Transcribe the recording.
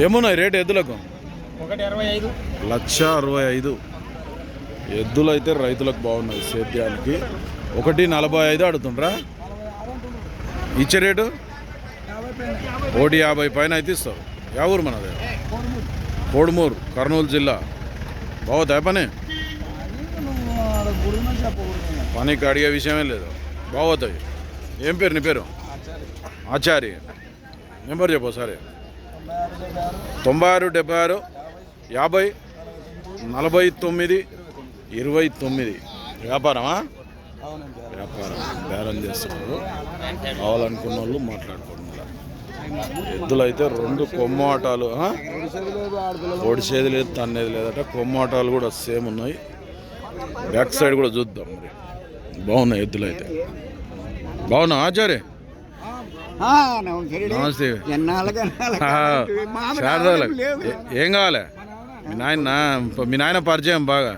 ఏమున్నాయి రేటు ఎద్దులకు? 1,65,00,000. ఎద్దులు అయితే రైతులకు బాగున్నాయి సేద్యానికి. 1,45 అడుగుతుండ్రా? ఇచ్చే రేటు 1,50 పైన అయితే ఇస్తారు. యా ఊరు మనది? కోడుమూరు, కర్నూలు జిల్లా. బాగుతాయి పనికి అడిగే విషయమే లేదు, బాగుతాయి. ఏం పేరు నీ పేరు? ఆచార్య. నెంబర్ చెప్పు సరే. 96 76 50 49 29. వ్యాపారమా? వ్యాపారం. బేరం చేస్తున్నారు. కావాలనుకున్న వాళ్ళు మాట్లాడుకుంటున్నారు. ఎద్దులు అయితే 2 కొమ్మాటాలు. ఒడిసేది లేదు, తన్నేది లేదట. కొమ్మాటాలు కూడా సేమ్ ఉన్నాయి. బ్యాక్ సైడ్ కూడా చూద్దాం. మరి బాగున్నాయి ఎద్దులు అయితే. బాగున్నా ఆచార్య? నమస్తే. శారదాలకు ఏం కావాలి? మీ నాయన పరిచయం బాగా.